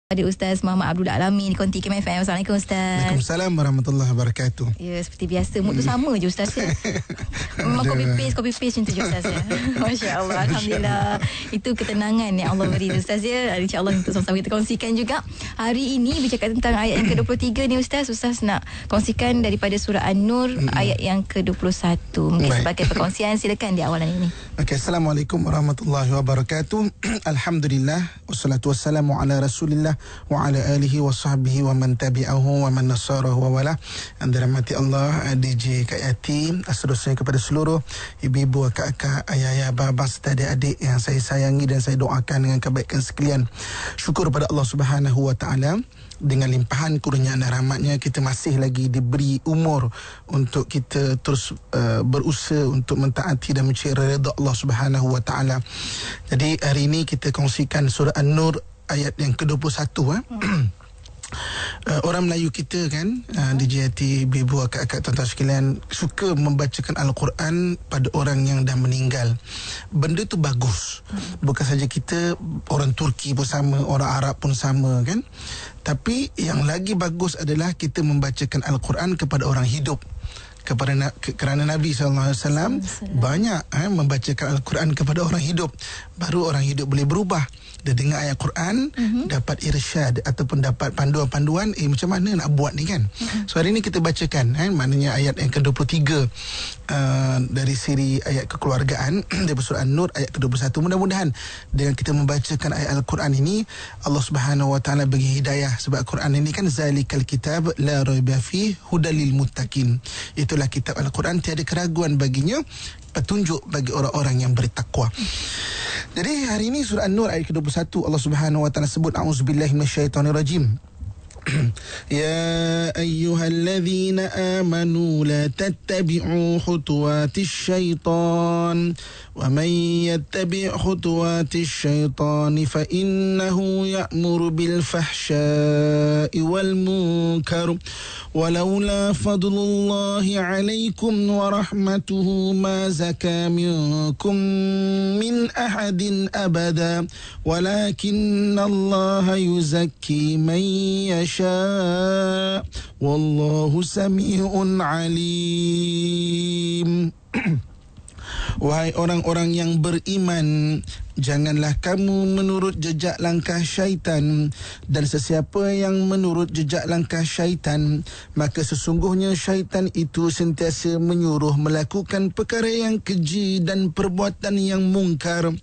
Pada Ustaz Muhammad Abdul Alamin di Konti KMFM. Assalamualaikum Ustaz. Waalaikumsalam warahmatullahi wabarakatuh. Ya, seperti biasa mood tu sama je Ustaz ya. Memang copy paste macam tu je Ustaz ya. Masya-Allah, alhamdulillah. Itu ketenangan yang Allah beri Ustaz ya. Insya-Allah untuk sama-sama kita kongsikan juga. Hari ini bercakap tentang ayat yang ke-23 ni Ustaz. Ustaz nak kongsikan daripada surah An-Nur ayat yang ke-21. Mungkin sebagai perkongsian, silakan di awalan ini. Okey, Assalamualaikum warahmatullahi wabarakatuh. Alhamdulillah wassalatu wassalamu ala Rasulillah wa ala alihi wa sahbihi wa man tabi'ahu wa man nasarahu wa wala. Anda rahmati Allah, DJ Kak Yati, seterusnya kepada seluruh ibu-ibu, kakak, ayah-ayah, abah, serta adik-adik yang saya sayangi dan saya doakan dengan kebaikan sekalian. Syukur pada Allah Subhanahu wa taala, dengan limpahan kurniaan dan rahmatnya kita masih lagi diberi umur untuk kita terus berusaha untuk mentaati dan mencari redha Allah Subhanahu wa taala. Jadi hari ini kita kongsikan surah An-Nur ayat yang ke-21. Orang Melayu kita kan, DJT, ibu, akak-akak, tuan-tuan sekalian, suka membacakan Al-Quran pada orang yang dah meninggal. Benda tu bagus. Bukan saja kita, orang Turki pun sama, orang Arab pun sama kan. Tapi yang lagi bagus adalah kita membacakan Al-Quran kepada orang hidup. Kerana Nabi SAW banyak membacakan Al-Quran kepada orang hidup. Baru orang hidup boleh berubah. Dia dengar ayat Quran, dapat irsyad ataupun dapat panduan-panduan, macam mana nak buat ni kan. So hari ni kita bacakan maknanya ayat yang ke-23 dari siri ayat kekeluargaan daripada surah An-Nur ayat ke-21. Mudah-mudahan dengan kita membacakan ayat Al-Quran ini, Allah Subhanahu wa taala bagi hidayah. Sebab Quran ini kan zalikal kitab la raiba fi hudal lil muttaqin. Itulah kitab Al-Quran, tiada keraguan baginya, petunjuk bagi orang-orang yang bertakwa. Jadi hari ini surah An-Nur ayat ke-21, Allah Subhanahu wa taala sebut a'udzubillahi minasyaitonirrajim. Ya ayyuhalladzina amanu la tattabi'u khutuwatis syaitan wa man yattabi' khutuwatis syaitan fa innahu ya'muru bil fahsya'i wal munkar walaula fadlullahi 'alaikum wa rahmatuhu ma zaka minkum min ahadin abada walakinallaha yuzakki man yasha wallahu sami'un alim. Wahai orang-orang yang beriman, janganlah kamu menurut jejak langkah syaitan, dan sesiapa yang menurut jejak langkah syaitan, maka sesungguhnya syaitan itu sentiasa menyuruh melakukan perkara yang keji dan perbuatan yang mungkar.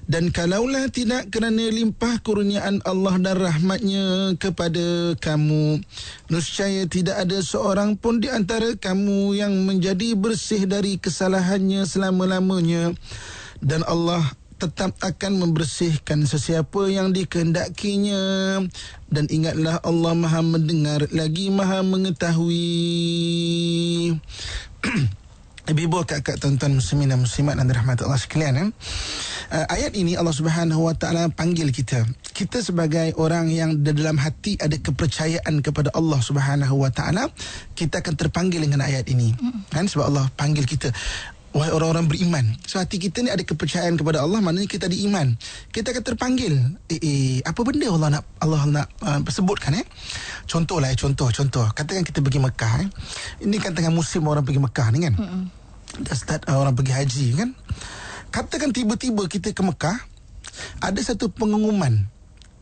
Dan kalaulah tidak kerana limpah kurniaan Allah dan rahmatnya kepada kamu, nescaya tidak ada seorang pun di antara kamu yang menjadi bersih dari kesalahannya selama-lamanya. Dan Allah tetap akan membersihkan sesiapa yang dikehendakinya. Dan ingatlah, Allah Maha mendengar lagi Maha mengetahui. Ibu-ibu, kakak, tuan-tuan muslimin dan muslimat dan rahmat Allah sekalian, ayat ini Allah Subhanahu wa taala panggil kita. Kita sebagai orang yang dalam hati ada kepercayaan kepada Allah Subhanahu wa taala, kita akan terpanggil dengan ayat ini. Kan, sebab Allah panggil kita, wahai orang-orang beriman. So hati kita ni ada kepercayaan kepada Allah, maknanya kita ada iman. Kita akan terpanggil. Apa benda Allah nak sebutkan Contoh. Katakan kita pergi Mekah. Ini kan tengah musim orang pergi Mekah ni kan. Dah start orang pergi haji kan. Katakan tiba-tiba kita ke Mekah, ada satu pengumuman.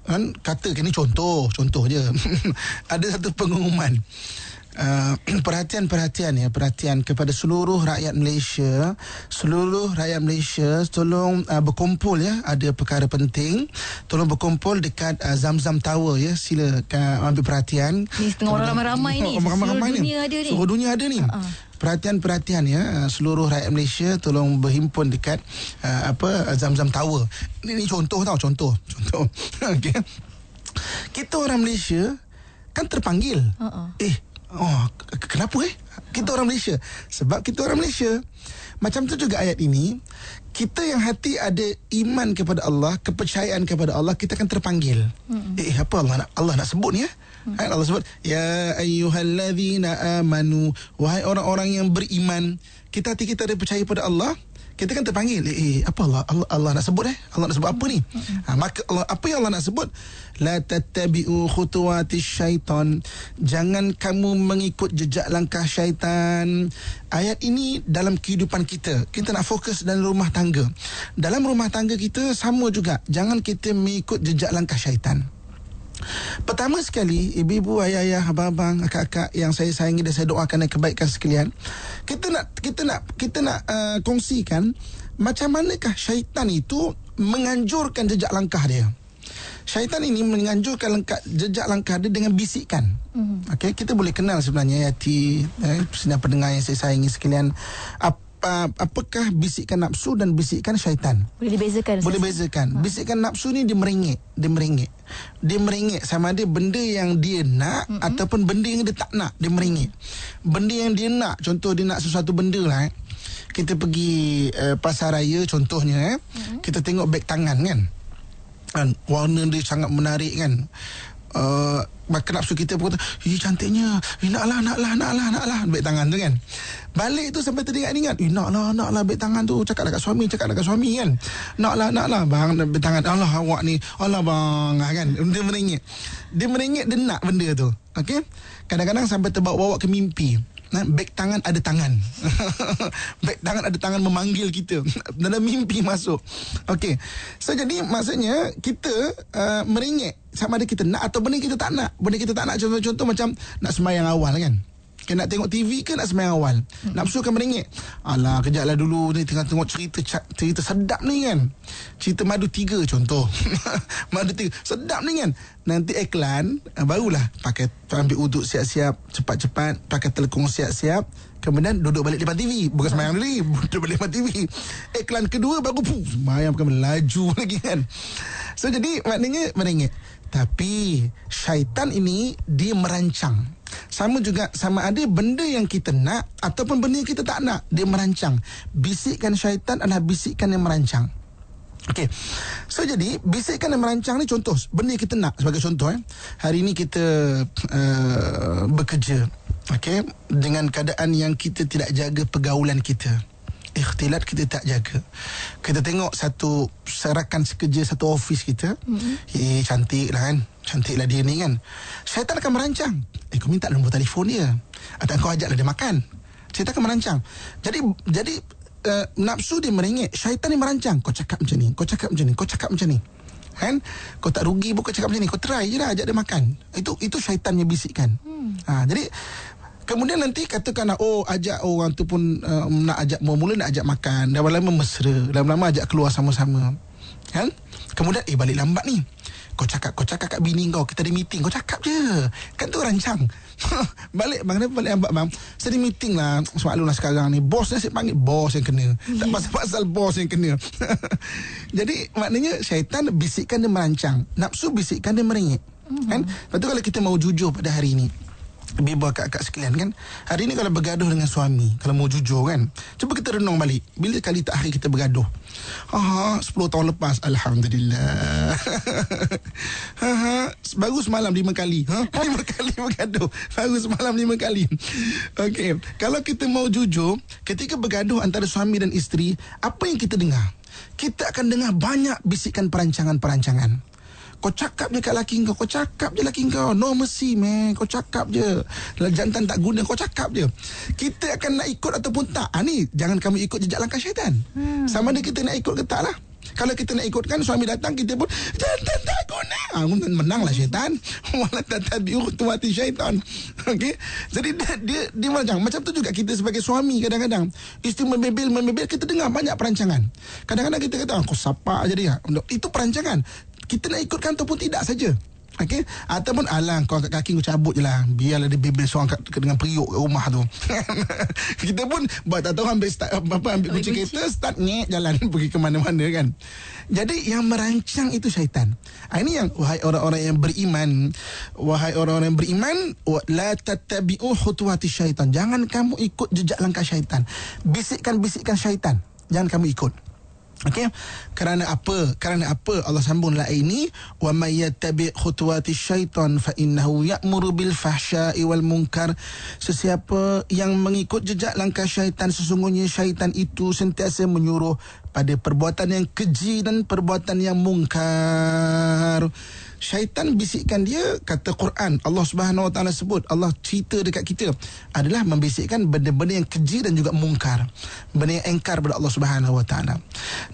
Kan, katakan ni contoh je. Ada satu pengumuman. Perhatian kepada seluruh rakyat Malaysia. Tolong berkumpul ya. Ada perkara penting, tolong berkumpul dekat Zamzam Tower ya. Sila ambil perhatian. Ni setengah orang ramai-ramai ni. Seluruh dunia ada ni. Perhatian ya, seluruh rakyat Malaysia tolong berhimpun dekat Zamzam Tower. Ini contoh. Okey. Kita orang Malaysia kan terpanggil. Kenapa kita orang Malaysia? Sebab kita orang Malaysia. Macam tu juga ayat ini, kita yang hati ada iman kepada Allah, kepercayaan kepada Allah, kita akan terpanggil. Apa Allah nak sebut ni ya? Allah sebut ya ayyuhalladzina amanu, wahai orang-orang yang beriman. Hati kita ada percaya pada Allah, kita kan terpanggil, apa Allah nak sebut Allah nak sebut apa ni? Maka apa yang Allah nak sebut? La tattabi'u khutuwati syaitan. Jangan kamu mengikut jejak langkah syaitan. Ayat ini dalam kehidupan kita nak fokus dalam rumah tangga. Dalam rumah tangga kita sama juga, jangan kita mengikut jejak langkah syaitan. Pertama sekali, ibu-ibu, ayah-ayah, abang-abang, akak-akak yang saya sayangi dan saya doakan yang kebaikan sekalian, kita nak kongsikan macam manakah syaitan itu menganjurkan jejak langkah dia. Syaitan ini menganjurkan jejak langkah dia dengan bisikan. Okey, kita boleh kenal sebenarnya Yati, sedang pendengar yang saya sayangi sekalian, apakah bisikan nafsu dan bisikan syaitan? Boleh dibezakan? Boleh bezakan. Bisikan nafsu ni dia merengek sama ada benda yang dia nak ataupun benda yang dia tak nak, dia merengek. Benda yang dia nak, contoh dia nak sesuatu benda lah, kita pergi pasar raya contohnya, kita tengok beg tangan kan, warna dia sangat menarik kan, maka nafsu kita pun kata, cantiknya, naklah beg tangan tu kan. Balik tu sampai teringat-ingat, naklah beg tangan tu, cakap dekat suami kan, naklah bang beg tangan, Allah awak ni, Allah bang kan. Dia merengek, dia nak benda tu. Okey, kadang-kadang sampai terbawa-bawa ke mimpi. Beg tangan ada tangan. Beg tangan ada tangan memanggil kita. Dalam mimpi masuk. Okey. So jadi maksudnya kita merengek sama ada kita nak atau benda kita tak nak. Benda kita tak nak, contoh macam nak sembahyang awal kan. Kita nak tengok TV ke nak sembahyang awal. Nafsu kan merengek. Alah, kejaplah dulu ni tengah tengok cerita sedap ni kan. Cerita Madu 3 contoh. Madu 3 sedap ni kan. Nanti iklan, barulah pakai ambil uduk siap-siap, cepat-cepat, pakai telekung siap-siap, kemudian duduk balik depan TV. Bukan sembahyang dulu, duduk balik depan TV. Iklan kedua baru sembahyang bukan melaju lagi kan. So jadi maknanya merengek. Tapi syaitan ini dia merancang. Sama juga, sama ada benda yang kita nak ataupun benda yang kita tak nak, dia merancang. Bisikan syaitan adalah bisikan yang merancang. Okey. So jadi bisikan yang merancang ni contoh benda yang kita nak. Sebagai contoh hari ini kita bekerja, okey, dengan keadaan yang kita tidak jaga pergaulan kita. Ikhtilat kita tak jaga. Kita tengok satu rakan sekerja satu office kita, cantik lah kan, cantik lah dia ni kan. Syaitan akan merancang, kau minta nombor telefon dia, atau kau ajaklah dia makan. Syaitan akan merancang. Jadi nafsu dia merengek, syaitan dia merancang, kau cakap macam ni, kau cakap macam ni, kau cakap macam ni kan, kau tak rugi pun kau cakap macam ni, kau try je lah ajak dia makan. Itu syaitannya bisikkan. Jadi kemudian nanti katakan, ajak orang tu pun nak ajak, mula nak ajak makan, dah lama mesra, lama-lama ajak keluar sama-sama kan. Kemudian balik lambat ni, kau cakap kat bini kau, kita ada meeting, kau cakap je kan, tu rancang. Balik bang, balik lambat bang, saya ada meeting lah, semaklum lah sekarang ni bos saya panggil, bos yang kena, tak pasal-pasal bos yang kena. Jadi maknanya syaitan bisikkan dia merancang, nafsu bisikkan dia merengek kan. Lepas tu kalau kita mau jujur pada hari ini, ibu akak-akak sekalian kan, hari ni kalau bergaduh dengan suami, kalau mau jujur kan, cuba kita renung balik, bila kali terakhir kita bergaduh? 10 tahun lepas, Alhamdulillah. Baru semalam 5 kali, 5 kali bergaduh, baru semalam 5 kali. Okey, kalau kita mau jujur, ketika bergaduh antara suami dan isteri, apa yang kita dengar? Kita akan dengar banyak bisikan perancangan-perancangan. Kau cakap je kat laki kau, kau cakap je laki kau, no mercy man, kau cakap je, jantan tak guna, kau cakap je. Kita akan nak ikut ataupun tak. Ni jangan kamu ikut jejak langkah syaitan. Sama ada kita nak ikut ke tak lah. Kalau kita nak ikutkan, suami datang, kita pun jantan tak guna, menanglah syaitan. Wala tatabi'u khutuwati syaitan. Okey, jadi dia macam tu juga kita sebagai suami. Kadang-kadang isteri membebel, kita dengar banyak perancangan. Kadang-kadang kita kata, kau sapak je dia, itu perancangan. Kita nak ikutkan ataupun tidak saja. Okey, ataupun kau angkat kaki kau cabut je lah, biarlah dia bebel seorang dengan periuk kat rumah tu. Kita pun buat tak tahu, ambil kunci kereta, start jalan pergi ke mana-mana kan. Jadi yang merancang itu syaitan. Ini yang, wahai orang-orang yang beriman, la tattabi'u khutuwati syaitan, jangan kamu ikut jejak langkah syaitan. Bisikan-bisikan syaitan jangan kamu ikut. Okey, kerana apa? Kerana apa Allah sambung ayat ini, wa may yattabi' khutuwati syaitan fa innahu ya'muru bil fahsya'i wal munkar. Sesiapa yang mengikut jejak langkah syaitan, sesungguhnya syaitan itu sentiasa menyuruh pada perbuatan yang keji dan perbuatan yang mungkar. Syaitan bisikkan dia, kata Quran, Allah Subhanahu Wa Taala sebut, Allah cerita dekat kita, adalah membisikkan benda-benda yang keji dan juga mungkar, benda yang engkar pada Allah Subhanahu Wa Taala.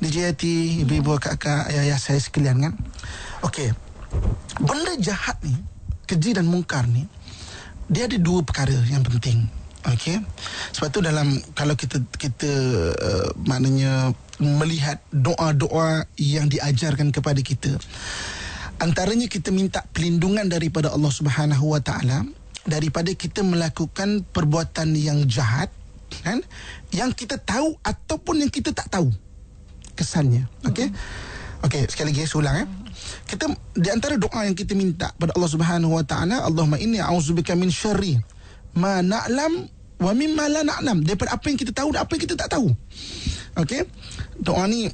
Dijayati ibu-ibu, kakak, ayah saya sekalian kan. Okey, benda jahat ni, keji dan mungkar ni, dia ada dua perkara yang penting. Okey, sebab tu dalam, kalau kita maknanya melihat doa-doa yang diajarkan kepada kita, antaranya kita minta perlindungan daripada Allah Subhanahu Wa Taala daripada kita melakukan perbuatan yang jahat, kan, yang kita tahu ataupun yang kita tak tahu kesannya. Okey. Okey, sekali lagi saya ulang. Kita, di antara doa yang kita minta pada Allah Subhanahu Wa Taala, Allahumma inni a'udzubika min syarri ma na'lam wa mimma la na'lam, daripada apa yang kita tahu dan apa yang kita tak tahu. Okey. Doa ni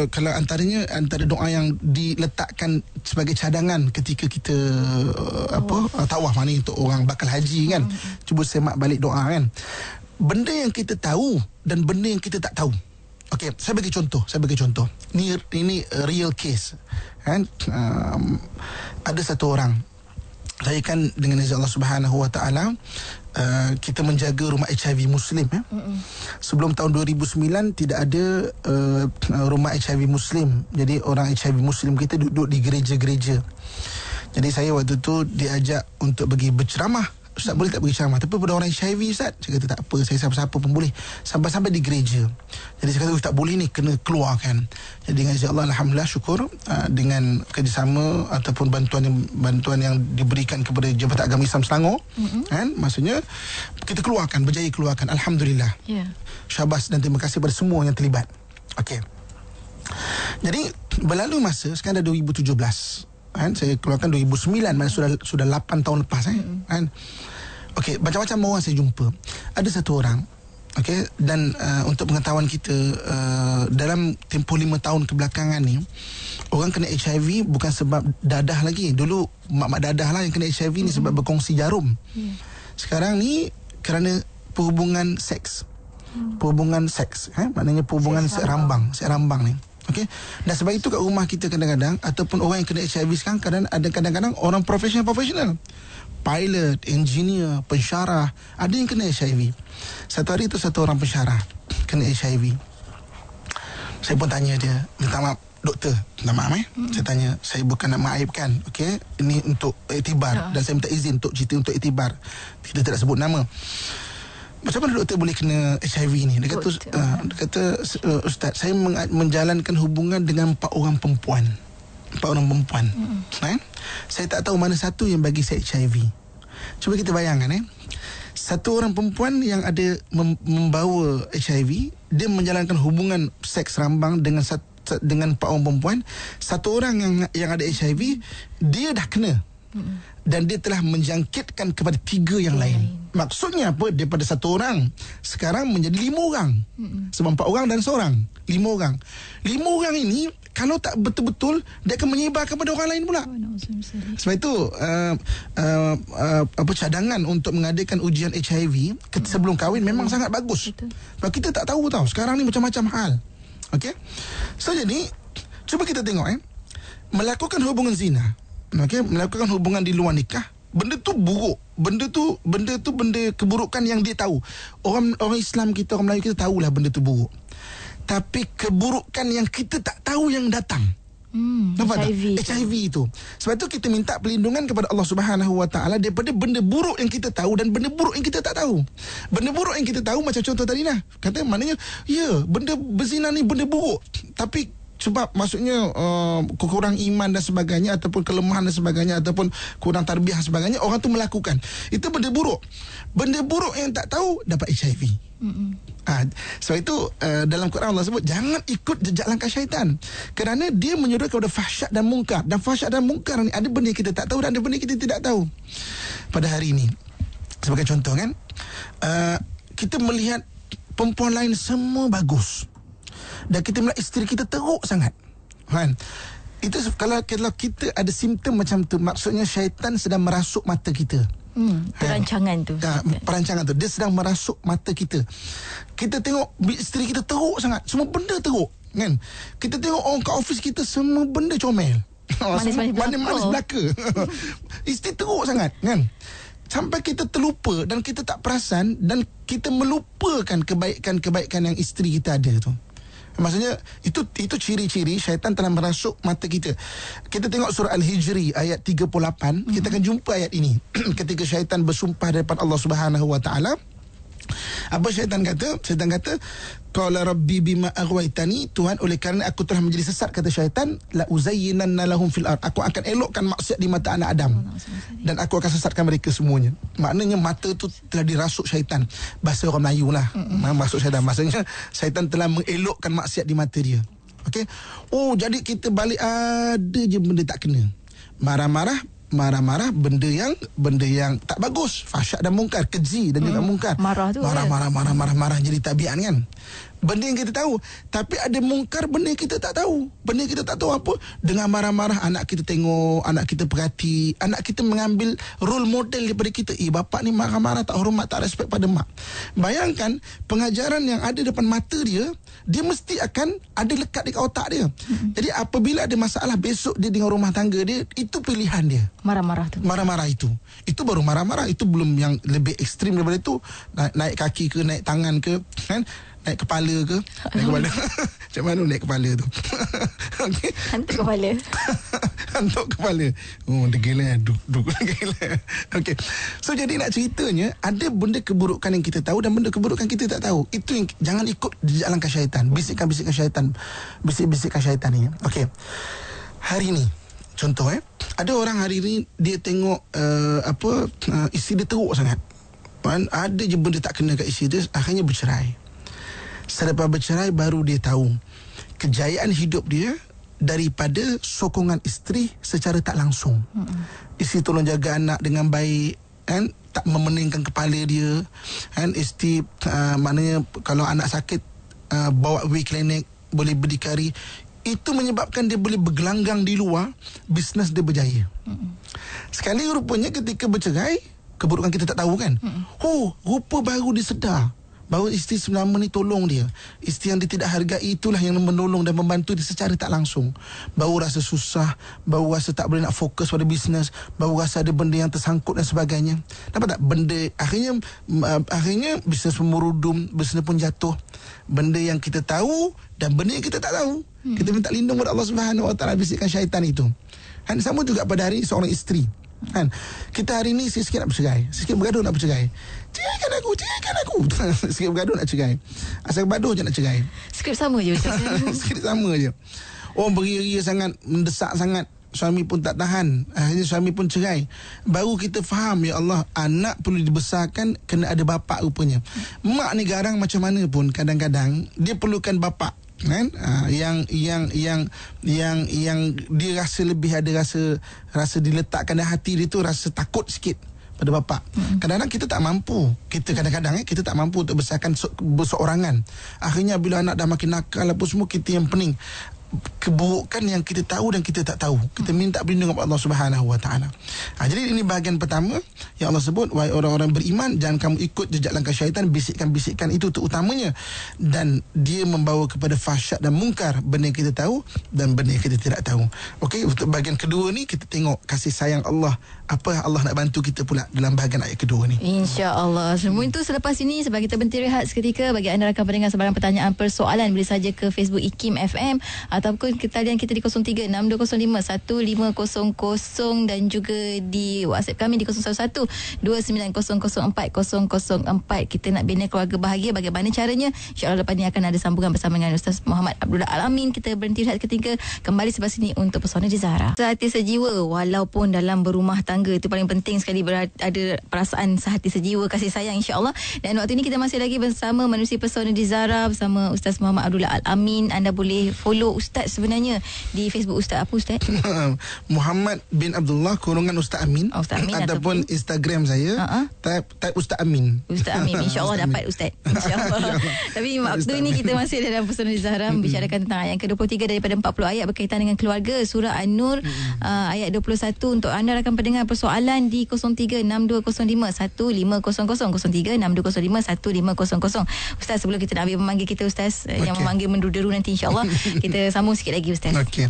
kalau antara doa yang diletakkan sebagai cadangan ketika kita tawaf, mana untuk orang bakal haji kan. Cuba semak balik doa kan. Benda yang kita tahu dan benda yang kita tak tahu. Okey, saya bagi contoh. Ini real case kan. Ada satu orang, saya kan dengan izin Allah Subhanahu Wa Taala, kita menjaga rumah HIV Muslim ya. Sebelum tahun 2009 tidak ada rumah HIV Muslim. Jadi orang HIV Muslim kita duduk di gereja-gereja. Jadi saya waktu tu diajak untuk pergi berceramah. Ustaz, boleh tak pergi ceramah? Tapi pada orang HIV, Ustaz, saya kata tak apa, saya siapa-siapa pun boleh. Sampai-sampai di gereja. Jadi saya kata, tak boleh ni, kena keluarkan. Jadi dengan izin Allah, alhamdulillah, syukur, dengan kerjasama ataupun bantuan yang diberikan kepada Jabatan Agama Islam Selangor, kan, maksudnya kita keluarkan, berjaya keluarkan, alhamdulillah. Syabas dan terima kasih kepada semua yang terlibat. Okey. Jadi berlalu masa, sekarang dah 2017. Kan, saya keluarkan 2009, mana sudah 8 tahun lepas kan. Okey, macam-macam orang saya jumpa. Ada satu orang, okey, dan untuk pengetahuan kita, dalam tempoh 5 tahun kebelakangan ni, orang kena HIV bukan sebab dadah lagi. Dulu mak dadah lah yang kena HIV ni sebab berkongsi jarum. Sekarang ni kerana perhubungan seks. Perhubungan seks, maknanya perhubungan seks rambang ni. Okey. Dan sebab itu kat rumah kita kadang-kadang, ataupun orang yang kena HIV sekarang, kadang-kadang orang profesional, pilot, engineer, pensyarah, ada yang kena HIV. Satu hari tu satu orang pensyarah kena HIV. Saya pun tanya dia, minta maaf doktor, minta maaf saya tanya, saya bukan nak mengaibkan, okey, ini untuk iktibar, dan saya minta izin untuk cerita untuk iktibar. Kita tidak sebut nama. Macam mana doktor boleh kena HIV ni? Dia kata, Ustaz, saya menjalankan hubungan dengan 4 orang perempuan. Saya tak tahu mana satu yang bagi saya HIV. Cuba kita bayangkan satu orang perempuan yang ada membawa HIV, dia menjalankan hubungan seks rambang dengan 4 orang perempuan. Satu orang yang ada HIV, dia dah kena. Dan dia telah menjangkitkan kepada 3 yang lain. Maksudnya apa? Daripada 1 orang sekarang menjadi 5 orang. Sebab 4 orang dan seorang, 5 orang. 5 orang ini kalau tak betul-betul, dia akan menyebar kepada orang lain pula. Sebab itu cadangan untuk mengadakan ujian HIV sebelum kahwin memang sangat bagus. Sebab kita tak tahu tau, sekarang ni macam-macam hal. Okey. So jadi cuba kita tengok melakukan hubungan zina, melakukan hubungan di luar nikah, benda tu buruk. Benda keburukan yang dia tahu. Orang Islam kita, orang Melayu kita tahulah benda tu buruk. Tapi keburukan yang kita tak tahu yang datang. Nampak tak? HIV itu. Sebab tu kita minta perlindungan kepada Allah Subhanahu Wa Taala daripada benda buruk yang kita tahu dan benda buruk yang kita tak tahu. Benda buruk yang kita tahu macam contoh tadi lah. Kata maknanya, benda berzina ni benda buruk. Tapi sebab maksudnya kurang iman dan sebagainya, ataupun kelemahan dan sebagainya, ataupun kurang tarbiyah dan sebagainya, orang tu melakukan. Itu benda buruk. Benda buruk yang tak tahu dapat HIV. Sebab itu dalam Quran Allah sebut jangan ikut jejak langkah syaitan, kerana dia menyuruh kepada fahsyat dan mungkar. Dan fahsyat dan mungkar ni ada benda yang kita tak tahu dan ada benda yang kita tidak tahu. Pada hari ini, sebagai contoh kan, kita melihat perempuan lain semua bagus. Dan kita melihat isteri kita teruk sangat, kan? Itu kalau kita ada simptom macam tu, maksudnya syaitan sedang merasuk mata kita. Perancangan tu. Perancangan tu, dia sedang merasuk mata kita. Kita tengok isteri kita teruk sangat, semua benda teruk, kan? Kita tengok orang kat office kita, semua benda comel, manis belaka. Isteri teruk sangat, kan? Sampai kita terlupa dan kita tak perasan, dan kita melupakan kebaikan-kebaikan yang isteri kita ada tu. Maksudnya itu ciri-ciri syaitan telah merasuk mata kita. Kita tengok surah Al-Hijri ayat 38, kita akan jumpa ayat ini. Ketika syaitan bersumpah daripada Allah Subhanahu wa taala, apa syaitan kata? Syaitan kata, qala rabbi bima aghwaytani, Tuhan, oleh kerana aku telah menjadi sesat, kata syaitan, la uzayyinanna lahum fil ard, aku akan elokkan maksiat di mata anak Adam, dan aku akan sesatkan mereka semuanya. Maknanya mata tu telah dirasuk syaitan. Bahasa orang Melayu lah, masuk syaitan, maksudnya syaitan telah mengelokkan maksiat di mata dia. Okey. Oh, jadi kita balik ada je benda tak kena. Marah-marah, benda yang tak bagus, fahsyat dan mungkar, keji dan juga mungkar. Marah tu marah jadi tabiat, kan? Benda yang kita tahu. Tapi ada mungkar, benda yang kita tak tahu. Benda yang kita tak tahu apa? Dengan marah-marah, anak kita tengok, anak kita perhati, anak kita mengambil role model daripada kita. Bapak ni marah-marah, tak hormat, tak respect pada mak. Bayangkan, pengajaran yang ada depan mata dia mesti akan ada lekat dekat otak dia. Jadi apabila ada masalah besok dia dengan rumah tangga dia, itu pilihan dia. Marah-marah itu. Itu baru marah-marah. Itu belum yang lebih ekstrim daripada itu. Naik kaki ke, naik tangan ke, kan? Naik kepala ke? Naik kepala. Macam mana naik kepala tu? Okay. Hantuk kepala. Hantuk kepala. Oh, dia gila. Duk gila. Okay. So, jadi nak ceritanya, ada benda keburukan yang kita tahu dan benda keburukan kita tak tahu. Itu yang jangan ikut jejak langkah syaitan. Bisikan-bisikan syaitan. Bisik-bisikan syaitan ni. Okay. Hari ni, contoh ada orang hari ni, dia tengok isteri dia teruk sangat. Ada je benda tak kena kat isteri dia, akhirnya bercerai. Selepas bercerai baru dia tahu kejayaan hidup dia daripada sokongan isteri secara tak langsung. Isteri tolong jaga anak dengan baik, kan? Tak memeningkan kepala dia, kan? Isteri maknanya kalau anak sakit, bawa pergi klinik, boleh berdikari. Itu menyebabkan dia boleh bergelanggang di luar, bisnes dia berjaya. Sekali rupanya ketika bercerai, keburukan kita tak tahu, kan? Rupa baru dia sedar bahawa isteri selama ni tolong dia. Isteri yang dia tidak hargai itulah yang menolong dan membantu dia secara tak langsung. Baru rasa susah, baru rasa tak boleh nak fokus pada bisnes, baru rasa ada benda yang tersangkut dan sebagainya. Nampak tak? Benda akhirnya bisnes pun merudum, bisnes pun jatuh. Benda yang kita tahu dan benda yang kita tak tahu. Kita minta lindung kepada Allah Subhanahu wa taala bisikan syaitan itu. Dan sama juga pada hari seorang isteri, kan? Kita hari ni sikit nak bercerai, sikit bergaduh nak bercerai. Ceraikan aku. Sikit bergaduh nak cerai. Asal bergaduh je nak cerai. Skrip sama je. Skrip sama je. Orang beria-ria sangat, mendesak sangat, suami pun tak tahan, akhirnya suami pun cerai. Baru kita faham, ya Allah, anak perlu dibesarkan kena ada bapak rupanya. Mak ni garang macam mana pun, kadang-kadang dia perlukan bapak, kan? Yang dia rasa lebih ada rasa diletakkan dalam hati dia tu, rasa takut sikit pada bapak. Kadang-kadang kita tak mampu. Kita tak mampu untuk besarkan berseorangan. Akhirnya bila anak dah makin nakal apa semua, kita yang pening. Keburukan yang kita tahu dan kita tak tahu, kita minta perlindungan kepada Allah Subhanahu wa taala. Jadi ini bahagian pertama yang Allah sebut, wahai orang-orang beriman, jangan kamu ikut jejak langkah syaitan, bisikan-bisikan itu terutamanya, dan dia membawa kepada fahsyat dan mungkar, benda yang kita tahu dan benda yang kita tidak tahu. Okey, untuk bahagian kedua ni kita tengok kasih sayang Allah, apa Allah nak bantu kita pula dalam bahagian ayat kedua ni. InsyaAllah. Semua itu selepas ini, sebab kita berhenti rehat seketika. Bagi anda rakan pendengar sebarang pertanyaan, persoalan, boleh saja ke Facebook IKIM FM ataupun talian kita di 0362051500 dan juga di WhatsApp kami di 0112900404. Kita nak bina keluarga bahagia. Bagaimana caranya? InsyaAllah lepas ni akan ada sambungan bersama dengan Ustaz Muhammad Abdullah Al-Amin. Kita berhenti rehat seketika, kembali sebelah sini untuk Pesona di Zahra. Sehati sejiwa, walaupun dalam berumah tangga tangga. Itu paling penting sekali, ada perasaan sehati sejiwa, kasih sayang, insya-Allah. Dan waktu ini kita masih lagi bersama Manusia Pesona di Zara bersama Ustaz Muhammad Abdullah Al-Amin. Anda boleh follow Ustaz sebenarnya di Facebook Ustaz. Apa Ustaz? Muhammad bin Abdullah Ustaz Amin, Ustaz Amin ataupun Instagram saya type Ustaz Amin. Ustaz Amin, insya-Allah dapat Ustaz. Insya-Allah. Tapi waktu ini kita masih dalam Pesona di Zara membicarakan tentang ayat ke-23 daripada 40 ayat berkaitan dengan keluarga, surah An-Nur ayat 21. Untuk anda rakan pendengar persoalan di 0362051500, 0362051500. Ustaz, sebelum kita nak ambil memanggil kita Ustaz, yang memanggil menderu-deru nanti, insya-Allah kita sambung sikit lagi Ustaz. Okey.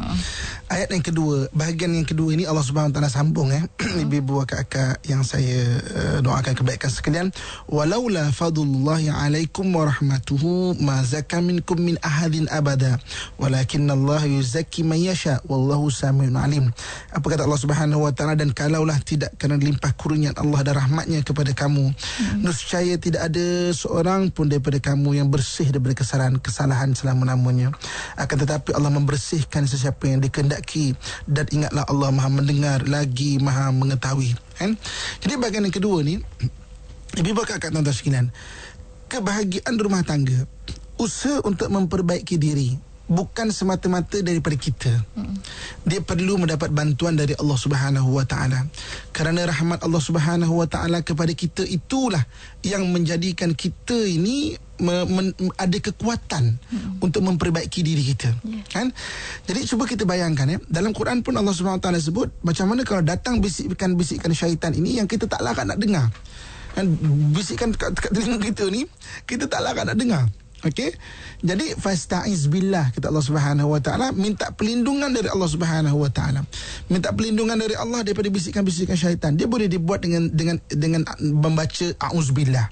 Ayat yang kedua, bahagian yang kedua ini Allah Subhanahu Wa Taala sambung ibu-ibu, kakak yang saya doakan kebaikan sekalian. Walaula fadlullahi alaikum wa rahmatuhu ma zaka minkum min ahadin abada walakinnallaha yuzakki man yasha wallahu samiun alim. Apa kata Allah Subhanahu Wa Taala, dan kalaulah tidak kerana limpah kurniaan Allah dan rahmatnya kepada kamu, nescaya tidak ada seorang pun daripada kamu yang bersih daripada kesalahan selama-lamanya. Akan tetapi Allah membersihkan sesiapa yang dikehendaki, dan ingatlah Allah Maha mendengar lagi Maha mengetahui. Jadi bahagian yang kedua ni, ibu kakak tuan-tuan sekalian, kebahagiaan rumah tangga, usaha untuk memperbaiki diri, bukan semata-mata daripada kita. Dia perlu mendapat bantuan dari Allah Subhanahu Wa Taala. Kerana rahmat Allah Subhanahu Wa Taala kepada kita itulah yang menjadikan kita ini ada kekuatan untuk memperbaiki diri kita. Kan? Jadi cuba kita bayangkan dalam Quran pun Allah Subhanahu Wa Taala sebut macam mana kalau datang bisikan-bisikan syaitan ini yang kita tak larat nak dengar. Kan, bisikan kat telinga kita ni kita tak larat nak dengar. Okey. Jadi fasta'iz billah, kata Allah Subhanahu Wa Taala, minta perlindungan dari Allah Subhanahu Wa Taala. Minta perlindungan dari Allah daripada bisikan-bisikan syaitan. Dia boleh dibuat dengan membaca auzubillah,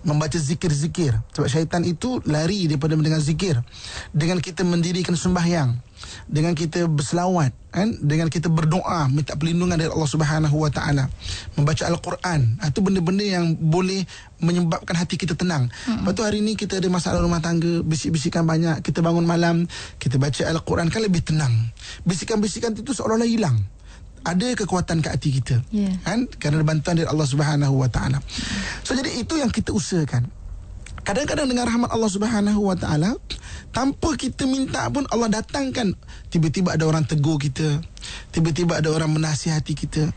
membaca zikir-zikir. Sebab syaitan itu lari daripada mendengar zikir. Dengan kita mendirikan sembahyang, dengan kita berselawat, dengan kita berdoa minta perlindungan dari Allah Subhanahu Wa Taala, membaca Al-Quran, itu benda-benda yang boleh menyebabkan hati kita tenang. Lepas tu hari ni kita ada masalah rumah tangga, bisik-bisikan banyak, kita bangun malam, kita baca Al-Quran, kan lebih tenang. Bisikan-bisikan itu seolah-olah hilang. Ada kekuatan ke hati kita, kan? Kerana bantuan dari Allah Subhanahu Wa Taala. So jadi itu yang kita usahakan. Kadang-kadang dengan rahmat Allah Subhanahu Wa Taala, tanpa kita minta pun Allah datangkan. Tiba-tiba ada orang tegur kita, tiba-tiba ada orang menasihati kita,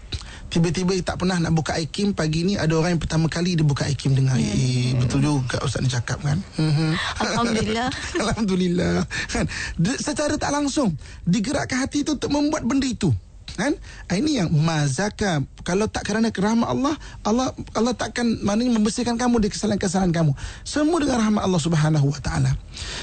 tiba-tiba tak pernah nak buka iKim, pagi ni ada orang yang pertama kali dia buka iKim dengar. Betul juga Ustaz ni cakap, kan? Alhamdulillah. Alhamdulillah, kan? Secara tak langsung digerakkan hati itu untuk membuat benda itu, kan? Ini yang mazaka. Kalau tak kerana rahmat Allah takkan maknanya membersihkan kamu dari kesalahan-kesalahan kamu. Semua dengan rahmat Allah Subhanahu Wa Taala.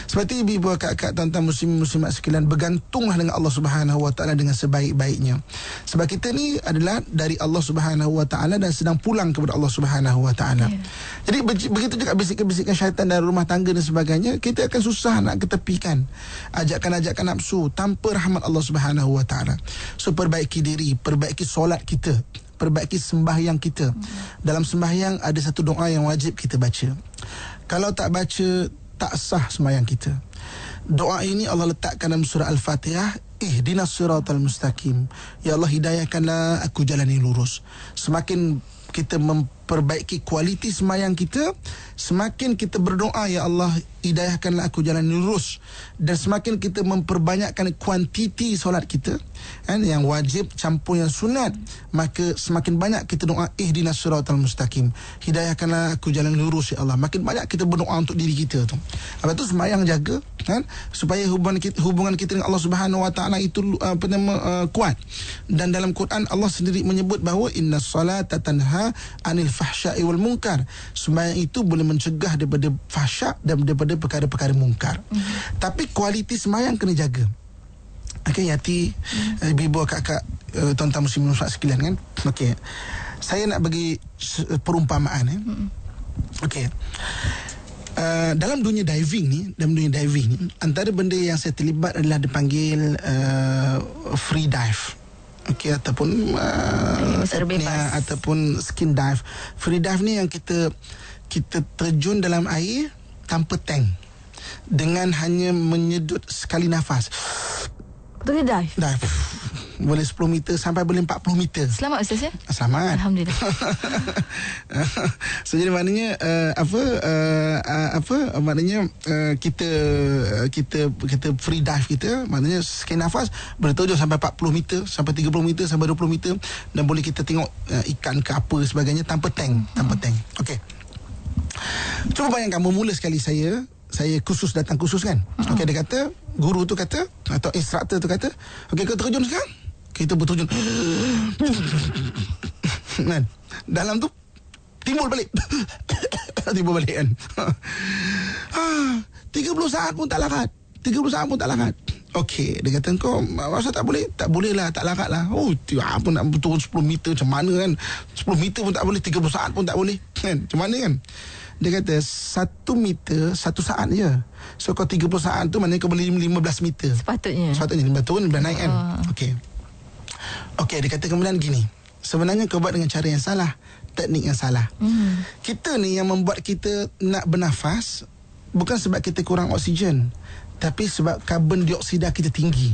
Seperti ibu kakak tuan-tuan muslimat sekalian, bergantunglah dengan Allah Subhanahu Wa Taala dengan sebaik-baiknya. Sebab kita ni adalah dari Allah Subhanahu Wa Taala dan sedang pulang kepada Allah Subhanahu Wa Taala. Jadi begitu juga bisikan-bisikan syaitan dalam rumah tangga dan sebagainya, kita akan susah nak ketepikan. Ajakan-ajakan nafsu tanpa rahmat Allah Subhanahu Wa Taala. So perbaiki diri, perbaiki solat kita, perbaiki sembahyang kita. Dalam sembahyang ada satu doa yang wajib kita baca. Kalau tak baca, tak sah sembahyang kita. Doa ini Allah letakkan dalam surah Al-Fatihah, ihdinas siratal mustaqim. Ya Allah, hidayahkanlah aku jalan yang lurus. Semakin kita memperbaiki kualiti sembahyang kita, semakin kita berdoa, ya Allah, hidayahkanlah aku jalan yang lurus. Dan semakin kita memperbanyakkan kuantiti solat kita, kan, yang wajib campur yang sunat, maka semakin banyak kita doa ihdinas siratal mustaqim, hidayahkanlah aku jalan lurus, ya Allah. Makin banyak kita berdoa untuk diri kita tu. Lepas tu sembahyang jaga, kan, supaya hubungan kita dengan Allah Subhanahu Wa Taala itu kuat. Dan dalam Quran Allah sendiri menyebut bahawa innas salata tanha anil fahsya'i wal munkar. Sembahyang itu boleh mencegah daripada fahsyak dan daripada perkara-perkara mungkar. Tapi kualiti sembahyang kena jaga. Okey, hati ibu kakak tuan-tuan muslimin sekalian, kan? Okey. Saya nak bagi perumpamaan. Okey. Dalam dunia diving ni, antara benda yang saya terlibat adalah dipanggil free dive. Okey, ataupun ataupun skin dive. Free dive ni yang kita terjun dalam air tanpa tank, dengan hanya menyedut sekali nafas. Betul, dive. boleh 10 meter sampai boleh 40 meter. Selamat Ustaz ya. Selamat. Alhamdulillah. So jadi maknanya maknanya kita free dive kita, maknanya sekali nafas boleh terjun sampai 40 meter, sampai 30 meter, sampai 20 meter, dan boleh kita tengok ikan ke apa sebagainya tanpa tank. Okey. Cuba bayangkan bermula sekali saya datang kursus kan. Okey, dia kata, guru tu kata atau instruktor tu kata, okey kau terjun sekarang. Kita berterjun. Kan? Dalam tu timbul balik. Timbul balik kan. 30 saat pun tak larat. Okey, dia kata kau masa tak boleh? Tak boleh lah, tak larat lah. Oh, apa nak turun 10 meter macam mana kan? 10 meter pun tak boleh, 30 saat pun tak boleh. Kan? Macam mana kan? Dia kata 1 meter 1 saat je. So kau 30 saat tu maknanya kau boleh 15 meter. Sepatutnya turun dah naik kan. Okey, dia kata kemudian gini. Sebenarnya kau buat dengan cara yang salah, teknik yang salah. Kita ni yang membuat kita nak bernafas bukan sebab kita kurang oksigen, tapi sebab karbon dioksida kita tinggi.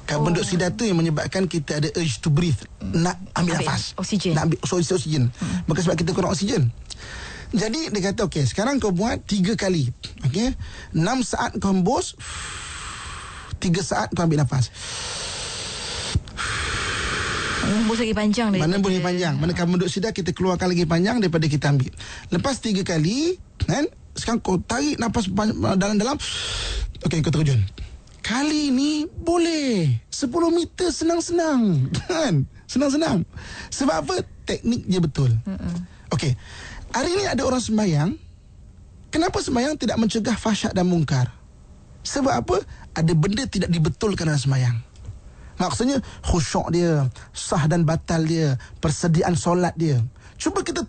Karbon dioksida tu yang menyebabkan kita ada urge to breathe, nak ambil nafas, oksigen. Nak ambil oksigen. Bukan sebab kita kurang oksigen. Jadi dia kata okey, sekarang kau buat 3 kali. Okey. 6 saat kau hembus, 3 saat kau ambil nafas. Hembus lagi panjang daripada mana boleh panjang, mana karbon dioksida kita keluarkan lagi panjang daripada kita ambil. Lepas 3 kali kan, sekarang kau tarik nafas dalam-dalam. Okey, kau terjun. Kali ni boleh 10 meter senang-senang kan. Senang-senang. Sebab apa? Teknik dia betul. Okey. Hari ni ada orang sembahyang. Kenapa sembahyang tidak mencegah fahsyat dan mungkar? Sebab apa? Ada benda tidak dibetulkan dalam sembahyang. Maksudnya khusyuk dia, sah dan batal dia, persediaan solat dia. Cuba kita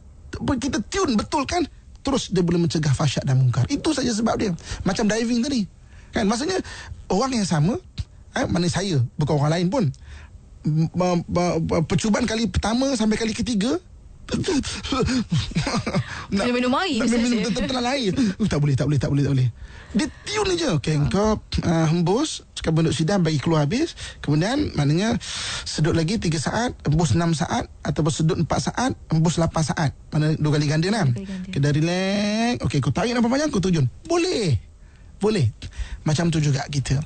tune betul kan, terus dia boleh mencegah fahsyat dan mungkar. Itu saja sebab dia. Macam diving tadi. Kan maksudnya orang yang sama, mana saya, bukan orang lain pun. Percubaan kali pertama sampai kali ketiga nak minum air. Minum telan air. Tak boleh. Dia tune je. Okay, kau hembus karbon dioksida bagi keluar habis. Kemudian maknanya sedut lagi 3 saat, hembus 6 saat, ataupun sedut 4 saat, hembus 8 saat. Mana 2 kali ganda kan? Kita relax. Okay, kau tarik nafas panjang, kau terjun. Boleh. Macam tu juga kita.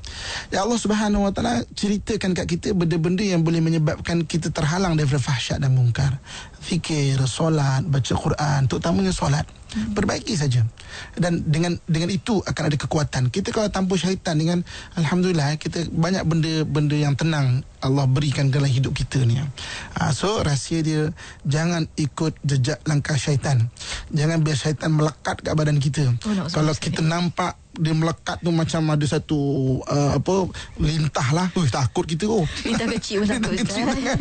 Ya Allah Subhanahu Wa Taala ceritakan kat kita benda-benda yang boleh menyebabkan kita terhalang daripada fahsyat dan mungkar. Zikir, solat, baca Quran, terutamanya solat. Perbaiki saja. Dan dengan itu akan ada kekuatan. Kita kalau tanpa syaitan, dengan alhamdulillah kita banyak benda yang tenang Allah berikan dalam hidup kita ni. So rahsia dia, jangan ikut jejak langkah syaitan. Jangan biar syaitan melekat kat badan kita. Kalau kita nampak dia melekat tu macam ada satu lintah lah. Takut kita. Lintah kecil pun takut kan?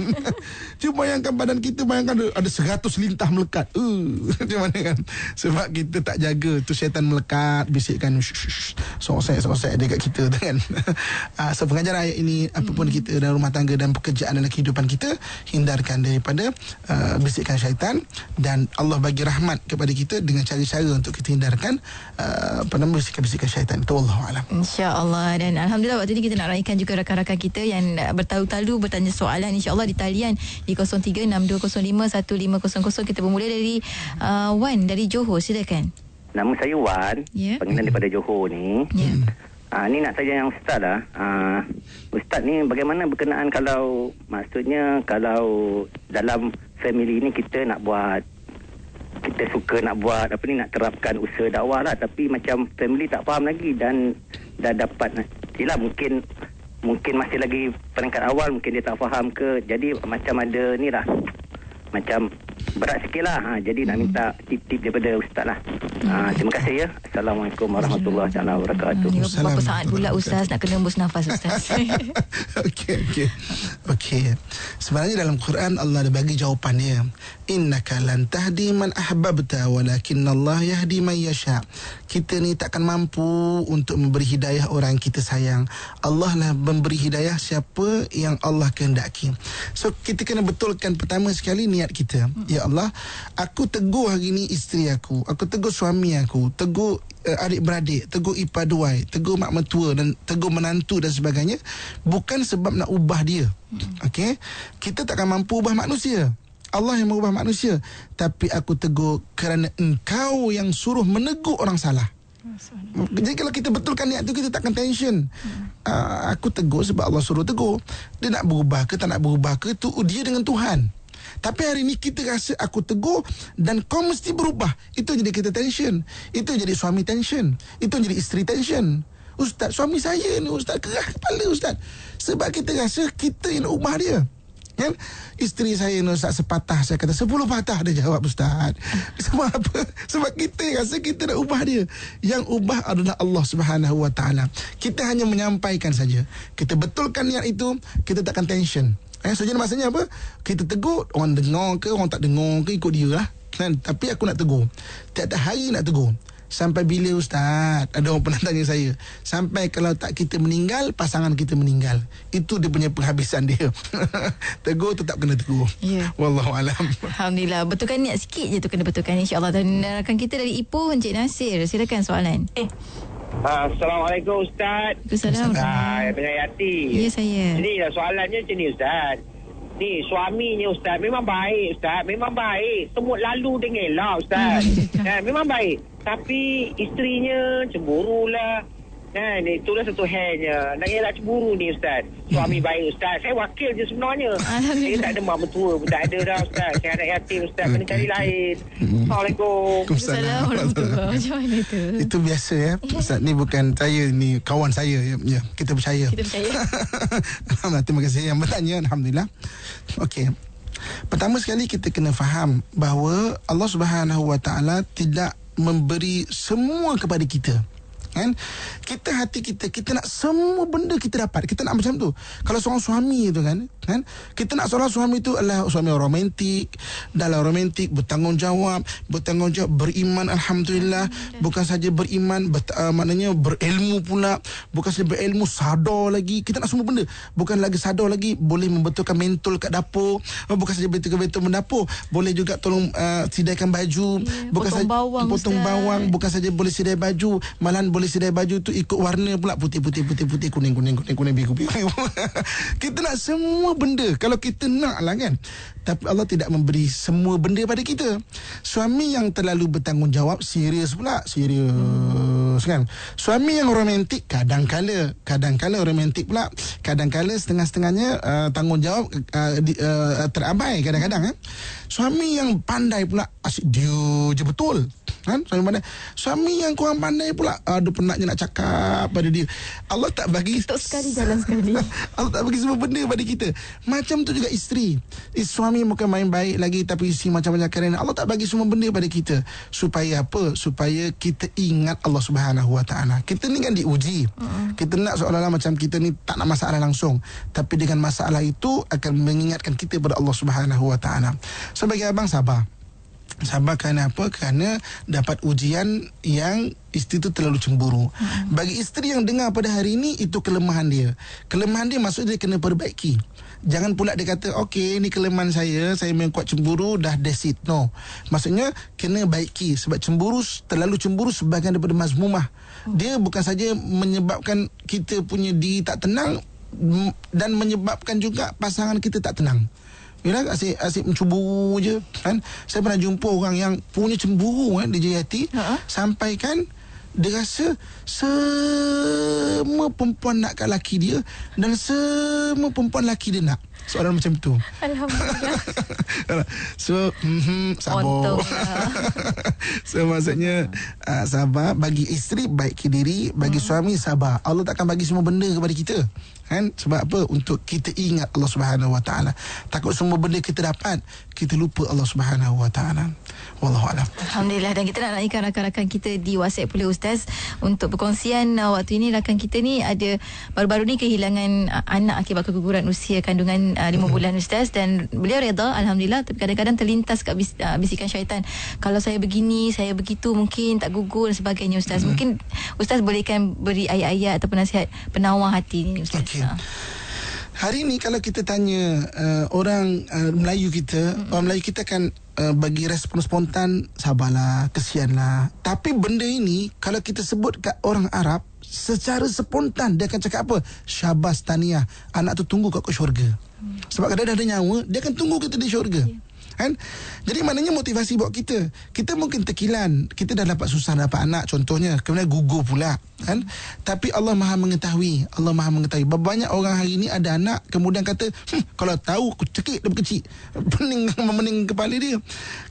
Cuba bayangkan badan kita, bayangkan ada 100 lintah melekat. Macam mana kan? Sebab kita tak jaga tu, syaitan melekat, bisikkan sosek dekat kita tu kan. So pengajaran ayat ini, apapun kita dalam rumah tangga dan pekerjaan dalam kehidupan kita, hindarkan daripada bisikan syaitan, dan Allah bagi rahmat kepada kita dengan cara-cara untuk kita hindarkan bisikan syaitan. Itu Wallahualam. InsyaAllah. Dan alhamdulillah waktu ini kita nak raikan juga rakan-rakan kita yang bertalu-talu bertanya soalan, insyaAllah di talian di 0362051500. Kita bermula dari Wan dari Johor. Silakan. Nama saya Wan, panggilan daripada Johor ni. Ni nak tanya yang Ustaz lah. Ustaz ni bagaimana berkenaan kalau dalam family ni kita suka nak buat nak terapkan usaha dakwah lah, tapi macam family tak faham lagi dan dah dapat mungkin masih lagi peringkat awal, mungkin dia tak faham ke, jadi macam ada ni lah, macam berat sikit lah. Jadi nak minta tip-tip daripada Ustaz lah. Terima kasih ya. Assalamualaikum warahmatullahi wabarakatuh. Berapa saat pula Ustaz nak kena hembus nafas Ustaz? Okey. Sebenarnya dalam Quran Allah ada bagi jawapan dia. Innaka lan tahdi man ahbabta walakinnallaha yahdi man yasha. Kita ni takkan mampu untuk memberi hidayah orang yang kita sayang. Allah lah memberi hidayah siapa yang Allah kehendaki. So kita kena betulkan pertama sekali niat kita. Ya Allah, aku tegur hari ni isteri aku tegur suami aku, tegur adik-beradik, tegur ipar duai, tegur mak mertua dan tegur menantu dan sebagainya, bukan sebab nak ubah dia. Okey, kita takkan mampu ubah manusia. Allah yang mengubah manusia. Tapi aku tegur kerana engkau yang suruh menegur orang salah. Jadi kalau kita betulkan niat tu, kita takkan tension. Aku tegur sebab Allah suruh tegur. Dia nak berubah ke tak nak berubah ke, tu dia dengan Tuhan. Tapi hari ni kita rasa aku tegur dan kau mesti berubah. Itu jadi kita tension. Itu jadi suami tension. Itu jadi isteri tension. Ustaz, suami saya ni Ustaz kerah kepala Ustaz. Sebab kita rasa kita yang nak ubah dia. Kan? Isteri saya ni Ustaz sepatah, saya kata 10 patah dia jawab Ustaz. Sebab apa? Sebab kita rasa kita nak ubah dia. Yang ubah adalah Allah Subhanahu Wa Taala. Kita hanya menyampaikan saja. Kita betulkan niat itu, kita takkan tension. So jadi maksudnya apa? Kita tegur, orang dengar ke orang tak dengar ke, ikut dia lah kan? Tapi aku nak tegur, tiap-tiap hari nak tegur. Sampai bila Ustaz? Ada orang pernah tanya saya, sampai kalau tak kita meninggal, pasangan kita meninggal. Itu dia punya penghabisan dia. Tegur tetap kena tegur. Wallahualam. Alhamdulillah. Betulkan niat sikit je tu, kena betulkan insya-Allah. Dan rakan kita dari Ipoh, Encik Nasir, silakan soalan. Assalamualaikum Ustaz. Waalaikumsalam. Dengan Yati. Ya, saya. Jadi soalannya macam ni Ustaz. Ni suaminya Ustaz memang baik Ustaz, memang baik. Semut lalu dia ngelak Ustaz. Memang baik. Tapi isterinya cemburulah. Itulah satu halnya. Nak elak cemburu ni Ustaz. Suami baik Ustaz. Saya wakil je sebenarnya. Saya tak ada mak mertua pun tak ada dah Ustaz. Saya anak yatim Ustaz. Kena cari lain. Assalamualaikum. Assalamualaikum. Macam mana itu? Itu biasa ya. Ustaz ni bukan saya, ni kawan saya. Ya, kita percaya. Alhamdulillah. Terima kasih yang bertanya. Alhamdulillah. Okey. Pertama sekali kita kena faham bahawa Allah Subhanahu Wa Taala tidak memberi semua kepada kita. Kan? Kita hati kita nak semua benda kita dapat. Kita nak macam tu. Kalau seorang suami tu kan, kita nak seorang suami tu adalah suami romantik, dalam romantik, bertanggungjawab, beriman, alhamdulillah. Bukan saja beriman, maknanya berilmu pula. Bukan saja berilmu, sadar lagi. Kita nak semua benda. Bukan lagi sadar lagi, boleh membetulkan mentol kat dapur. Bukan saja betul-betul mendapur, boleh juga tolong sidaikan baju. Bukan saja potong bawang. Bukan saja boleh sidai baju, malahan boleh sidai baju tu ikut warna pula, putih, kuning, biru. Kita nak semua benda. Kalau kita nak lah kan. Tapi Allah tidak memberi semua benda pada kita. Suami yang terlalu bertanggungjawab, serius kan. Suami yang romantik, kadang-kala romantik pula, kadang-kala setengah-setengahnya tanggungjawab terabai kadang-kadang. Suami yang pandai pula, asyik dia je betul kan. Suami yang kurang pandai pula, ada penatnya nak cakap pada dia. Allah tak bagi sekali jalan sekali. Allah tak bagi semua benda pada kita. Macam tu juga isteri. Suami bukan main baik lagi, tapi isteri macam-macam kerana Allah tak bagi semua benda pada kita. Supaya apa? Supaya kita ingat Allah Subhanahu Wa Taala. Kita ni kan diuji. Kita nak seolah-olah macam kita ni tak nak masalah langsung, tapi dengan masalah itu akan mengingatkan kita pada Allah Subhanahu Wa Taala. Sebagai abang sabar kerana apa? Kerana dapat ujian yang isteri tu terlalu cemburu. Bagi isteri yang dengar pada hari ini, itu kelemahan dia. Kelemahan dia maksudnya dia kena perbaiki. Jangan pula dia kata, okey, ni kelemahan saya memang kuat cemburu, dah that's it. No. Maksudnya kena baiki. Sebab terlalu cemburu sebahagian daripada mazmumah. Dia bukan saja menyebabkan kita punya diri tak tenang, dan menyebabkan juga pasangan kita tak tenang. Asyik mencemburu je kan. Saya pernah jumpa orang yang punya cemburu di JIT, sampai kan dia rasa semua perempuan nak kat laki dia, dan semua perempuan laki dia nak. Soalan macam tu. Alhamdulillah. So sabar. So maksudnya sabar. Bagi isteri baiki diri, bagi suami sabar. Allah takkan bagi semua benda kepada kita kan. Sebab apa? Untuk kita ingat Allah Subhanahu Wa Taala. Takut semua benda kita dapat, kita lupa Allah Subhanahu Wa Taala. Wallahualam. Alhamdulillah. Dan kita nak naikkan rakan-rakan kita di WhatsApp pula Ustaz, untuk perkongsian. Waktu ini rakan kita ni ada baru-baru ni kehilangan anak akibat keguguran usia kandungan 5 bulan Ustaz, dan beliau reda alhamdulillah. Tapi kadang-kadang terlintas kat bisikan syaitan, kalau saya begini, saya begitu, mungkin tak gugur dan sebagainya Ustaz. Mungkin Ustaz bolehkan beri ayat-ayat ataupun nasihat penawar hati ni Ustaz. Okay. Hari ni kalau kita tanya orang Melayu kita, orang Melayu kita kan bagi respon spontan, sabarlah, kesianlah. Tapi benda ini kalau kita sebut kat orang Arab, secara spontan dia akan cakap apa? Syabas, tahniah, anak tu tunggu kat syurga. Sebab kalau dah ada nyawa, dia akan tunggu kita di syurga. Kan? Jadi maknanya motivasi buat kita. Kita mungkin terkilan, kita dah dapat susah dapat anak contohnya, kemudian gugur pula, kan? Tapi Allah Maha mengetahui, Allah Maha mengetahui. Banyak orang hari ni ada anak kemudian kata, kalau tahu aku cekik dia kecil. Memening kepala dia.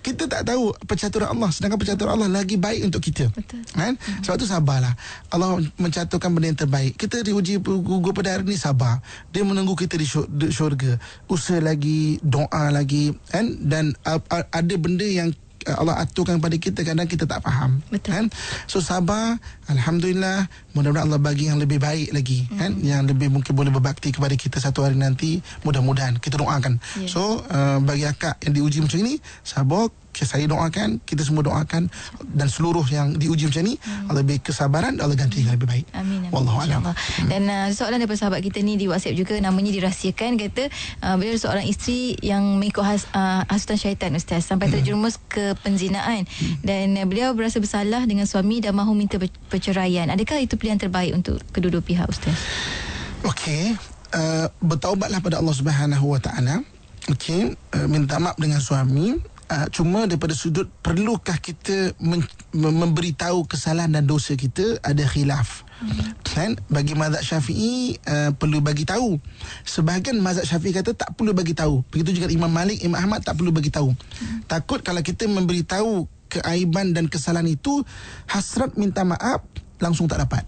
Kita tak tahu percaturan Allah, sedangkan percaturan Allah lagi baik untuk kita. Betul. Kan? Sebab tu sabarlah. Allah mencatatkan benda yang terbaik. Kita diuji gugur pada hari ni, sabar. Dia menunggu kita di syurga. Usaha lagi, doa lagi, kan? Dan ada benda yang Allah aturkan pada kita, kadang kita tak faham. Betul. Kan? So sabar, alhamdulillah, mudah-mudahan Allah bagi yang lebih baik lagi, kan? Yang lebih mungkin boleh berbakti kepada kita satu hari nanti, mudah-mudahan kita doakan. So bagi akak yang diuji macam ini, sabar, saya doakan, kita semua doakan, dan seluruh yang diuji macam ni, Allah beri kesabaran, Allah ganti yang lebih baik. Amin. Wallahu a'lam. Dan soalan daripada sahabat kita ni di WhatsApp juga, namanya dirahsiakan, kata beliau seorang isteri yang mengikut hasutan syaitan, Ustaz, sampai terjerumus ke penzinaan, dan beliau berasa bersalah dengan suami dan mahu minta perceraian. Adakah itu pilihan terbaik untuk kedua-dua pihak, Ustaz? Okey, bertaubatlah pada Allah Subhanahu Wa Taala. Okey, minta maaf dengan suami. Cuma daripada sudut perlukah kita memberitahu kesalahan dan dosa kita, ada khilaf. Kan? Bagi mazhab Syafi'i perlu bagi tahu. Sebahagian mazhab Syafi'i kata tak perlu bagi tahu. Begitu juga Imam Malik, Imam Ahmad tak perlu bagi tahu. Takut kalau kita memberitahu keaiban dan kesalahan itu, hasrat minta maaf langsung tak dapat.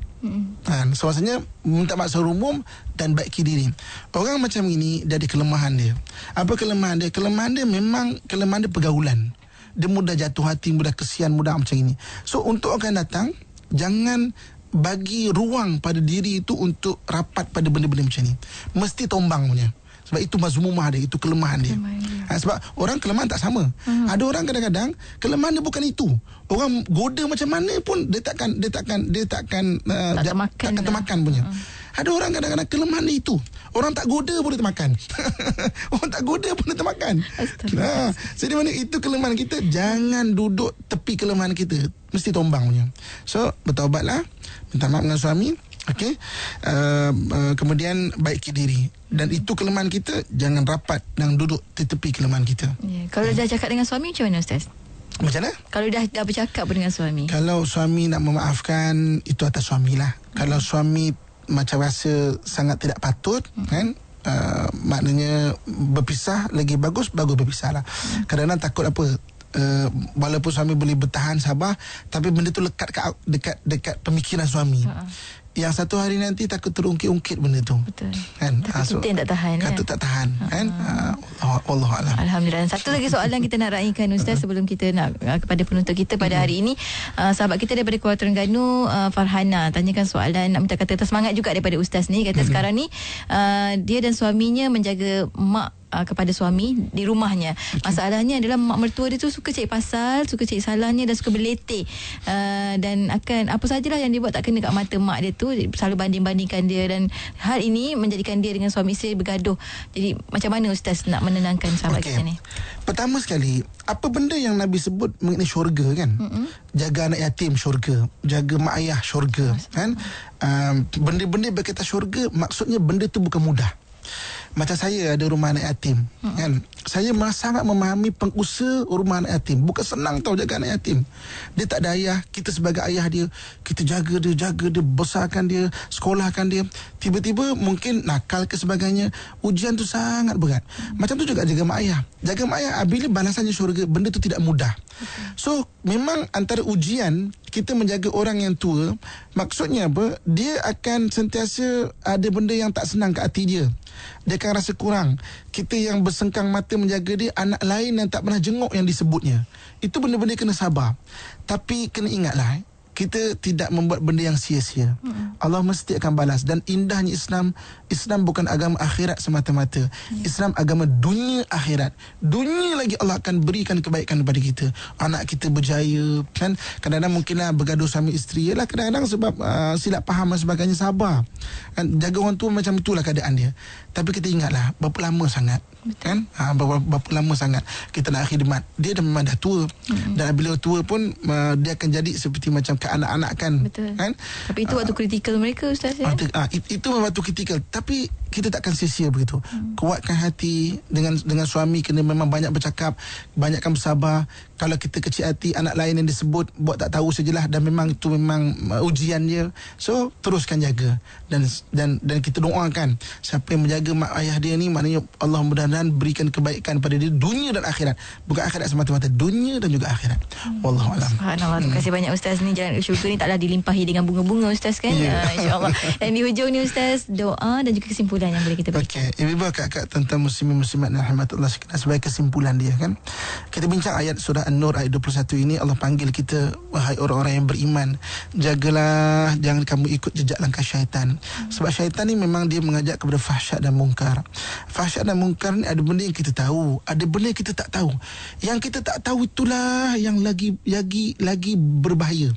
So maksudnya minta maaf secara umum dan baiki diri. Orang macam ini dia ada kelemahan dia. Apa kelemahan dia? Kelemahan dia memang kelemahan dia pergaulan. Dia mudah jatuh hati, mudah kesian, mudah macam ini. So untuk akan datang, jangan bagi ruang pada diri itu untuk rapat pada benda-benda macam ni. Mesti tombang punya. Sebab itu mazmumah dia, itu kelemahan dia. Sebab orang kelemahan tak sama. Ada orang kadang-kadang kelemahan dia bukan itu. Orang goda macam mana pun dia takkan termakan punya. Ada orang kadang-kadang kelemahan dia itu. Orang tak goda pun dia termakan. Orang tak goda pun dia termakan. Jadi mana itu kelemahan kita, jangan duduk tepi kelemahan kita. Mesti tombang punya. So bertaubatlah, minta maaf dengan suami. Okey, kemudian baiki diri. Dan itu kelemahan kita, jangan rapat dan duduk di tepi kelemahan kita. Kalau dah cakap dengan suami, macam mana, Ustaz? Macam mana? Kalau dah bercakap dengan suami. Kalau suami nak memaafkan, itu atas suami lah. Kalau suami macam rasa sangat tidak patut, kan, maknanya berpisah lagi bagus berpisah lah. Kadang-kadang takut apa, walaupun suami boleh bertahan sabar, tapi benda tu lekat dekat pemikiran suami. Yang satu hari nanti takut terungkit-ungkit benda tu. Betul. Kan? Tapi kita yang tak tahan. Kata tak tahan. Kan? Wallahualam. Alhamdulillah. Satu lagi soalan kita nak raikan, Ustaz, sebelum kita nak kepada penuntut kita pada hari ini. Sahabat kita daripada Kuala Terengganu, Farhana, tanyakan soalan, nak minta kata semangat juga daripada Ustaz ni. Kata sekarang ni dia dan suaminya menjaga mak kepada suami di rumahnya. Masalahnya adalah mak mertua dia tu suka cari pasal, suka cari salahnya dan suka berletih, dan akan apa sajalah yang dia buat tak kena kat mata mak dia tu, selalu banding-bandingkan dia, dan hal ini menjadikan dia dengan suami isteri bergaduh. Jadi macam mana Ustaz nak menenangkan sahabat kita ni? Pertama sekali, apa benda yang Nabi sebut mengenai syurga, kan? Jaga anak yatim syurga, jaga mak ayah syurga, kan? Benda-benda berkaitan syurga, maksudnya benda tu bukan mudah. Macam saya ada rumah anak yatim, kan? Saya sangat memahami pengusaha rumah anak yatim. Bukan senang tau jaga anak yatim. Dia tak ada ayah, kita sebagai ayah dia, kita jaga dia, besarkan dia, sekolahkan dia. Tiba-tiba mungkin nakal ke sebagainya, ujian tu sangat berat. Macam tu juga jaga mak ayah. Jaga mak ayah, bila balasannya syurga, benda tu tidak mudah. So memang antara ujian kita menjaga orang yang tua, maksudnya apa? Dia akan sentiasa ada benda yang tak senang ke hati dia. Dia akan rasa kurang. Kita yang bersengkang mata menjaga dia, anak lain yang tak pernah jenguk yang disebutnya. Itu benda-benda kena sabar. Tapi kena ingatlah, kita tidak membuat benda yang sia-sia. Allah mesti akan balas. Dan indahnya Islam bukan agama akhirat semata-mata. Islam agama dunia akhirat. Dunia lagi Allah akan berikan kebaikan kepada kita. Anak kita berjaya, kan? Kadang-kadang mungkinlah bergaduh suami isteri, yalah kadang-kadang sebab silap faham dan sebagainya, sabar. Kan? Jaga orang tua macam itulah keadaan dia. Tapi kita ingatlah berapa lama sangat, kan? Berapa lama sangat kita nak khidmat. Dia dah memang dah tua. Dan bila tua pun dia akan jadi seperti macam keanak-anakan. Betul. Kan? Tapi itu waktu kritikal mereka, Ustaz, ya? Itu waktu kritikal. Tapi kita takkan sia-sia begitu. Kuatkan hati dengan suami, kena memang banyak bercakap, banyakkan bersabar. Kalau kita kecil hati, anak lain yang disebut buat tak tahu sajalah, dan memang itu memang ujian dia. So teruskan jaga dan kita doakan siapa yang menjaga mak ayah dia ni, maknanya Allah mudah-mudahan berikan kebaikan pada dia dunia dan akhirat. Bukan akhirat semata-mata, dunia dan juga akhirat. Wallahu a'lam. Subhanallah. Terima kasih banyak Ustaz. Ni jalan syurga ni taklah dilimpahi dengan bunga-bunga, Ustaz, kan? InsyaAllah. Dan di hujung ni, Ustaz, doa dan juga kesimpulan yang boleh kita berikan. Okey, ibu kakak tentang muslimin-muslimat dan rahmatullah sekalian, sebagai kesimpulan dia, kan, kita bincang ayat surah An-Nur ayat 21 ini. Allah panggil kita, wahai orang-orang yang beriman, jagalah, jangan kamu ikut jejak langkah syaitan. Sebab syaitan ni memang dia mengajak kepada fahsyat dan mungkar. Fahsyat dan mungkar ni ada benda yang kita tahu, ada benda yang kita tak tahu. Yang kita tak tahu itulah yang lagi berbahaya.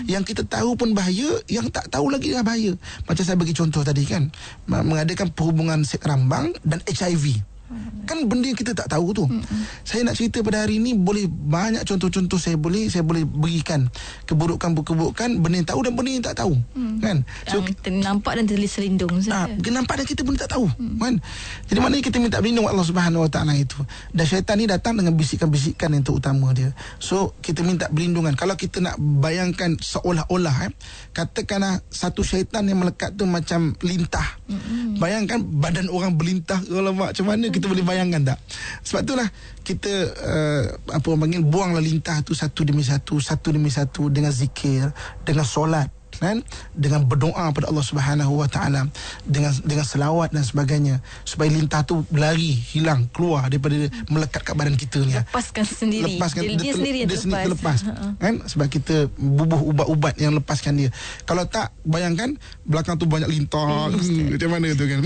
Yang kita tahu pun bahaya, yang tak tahu lagi dah bahaya. Macam saya bagi contoh tadi, kan, mengadakan perhubungan seks rambang dan HIV. Kan benda yang kita tak tahu tu. Saya nak cerita pada hari ini, boleh banyak contoh-contoh saya boleh berikan keburukan-keburukan, benda yang tahu dan benda yang tak tahu, kan. So nampak dan terselindung saja. Nampak dan kita pun tak tahu, kan. Jadi maknanya kita minta berlindung Allah Subhanahu Wa Taala itu. Dan syaitan ni datang dengan bisikan-bisikan yang terutama dia. So kita minta berlindungan. Kalau kita nak bayangkan seolah-olah, katakanlah satu syaitan yang melekat tu macam lintah. Bayangkan badan orang berlintah, alamak, macam mana kita boleh bayangkan tak? Sebab itulah kita panggil, buanglah lintah tu satu demi satu dengan zikir, dengan solat, kan, dengan berdoa pada Allah Subhanahu Wa Taala, dengan selawat dan sebagainya, supaya lintah tu berlari, hilang, keluar daripada melekat kat badan kita ni. Lepaskan sendiri. Dia sendiri yang terlepas. Kan? Sebab kita bubuh ubat-ubat yang lepaskan dia. Kalau tak, bayangkan belakang tu banyak lintah. Macam mana tu, kan?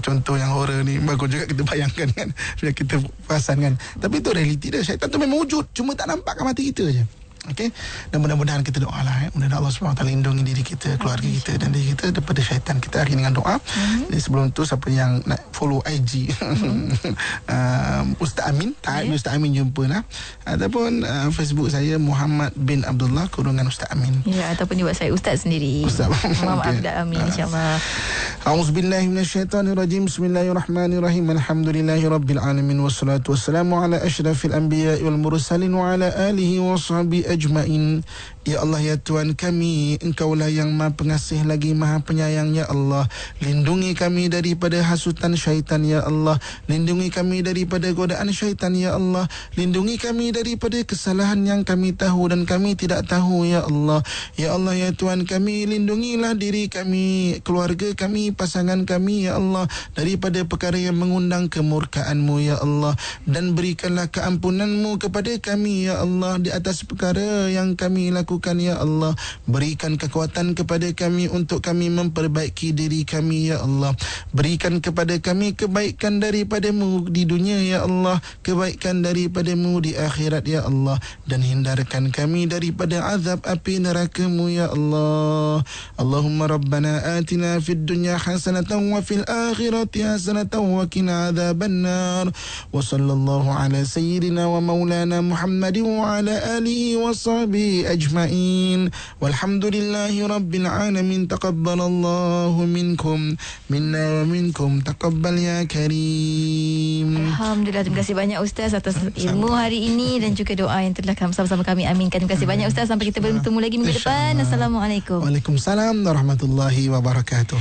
Contoh yang horror ni bagus juga kita bayangkan, kan, biar kita perasan, kan. Tapi itu realiti dia. Syaitan tu memang wujud, cuma tak nampak kat mata kita je. Okey, dan mudah-mudahan kita doalah, mudah-mudahan Allah SWT lindungi diri kita, keluarga kita dan diri kita daripada syaitan. Kita akhiri dengan doa. Jadi sebelum tu, siapa yang nak follow IG Ustaz Amin, Ustaz Amin jumpa lah, ataupun Facebook saya Muhammad bin Abdullah _ Ustaz Amin, ataupun di website Ustaz sendiri, Ustaz Muhammad Abdul Amin, insyaAllah. A'udzubillahi minasyaitanirrajim. Bismillahirrahmanirrahim. Alhamdulillahirabbil alamin, wassalatu wassalamu ala asyrafil anbiya'i wal mursalin wa ala alihi wa sahbihi ajma'in. Ya Allah, ya Tuhan kami, Engkaulah yang Maha Pengasih lagi Maha Penyayang, ya Allah. Lindungi kami daripada hasutan syaitan, ya Allah. Lindungi kami daripada godaan syaitan, ya Allah. Lindungi kami daripada kesalahan yang kami tahu dan kami tidak tahu, ya Allah. Ya Allah, ya Tuhan kami, lindungilah diri kami, keluarga kami, pasangan kami, ya Allah, daripada perkara yang mengundang kemurkaan-Mu, ya Allah. Dan berikanlah keampunan-Mu kepada kami, ya Allah, di atas perkara yang kami lakukan, ya Allah. Berikan kekuatan kepada kami untuk kami memperbaiki diri kami, ya Allah. Berikan kepada kami kebaikan daripada-Mu di dunia, ya Allah, kebaikan daripada-Mu di akhirat, ya Allah. Dan hindarkan kami daripada azab api neraka-Mu, ya Allah. Allahumma rabbana atina fid dunya hasanatan wa fil akhirati hasanatan wa qina adzabannar. Wa sallallahu ala sayyidina wa maulana Muhammadin wa ala alihi wa sahbihi ajma'in. Walhamdulillahi rabbil alamin. Taqabbalallahu minkum minna wa minkum. Taqabbal ya karim. Alhamdulillah, terima kasih banyak Ustaz atas ilmu hari ini dan juga doa yang telah sama-sama kami aminkan. Terima kasih banyak Ustaz. Sampai kita bertemu lagi minggu depan. Assalamualaikum. Waalaikumsalam warahmatullahi wabarakatuh.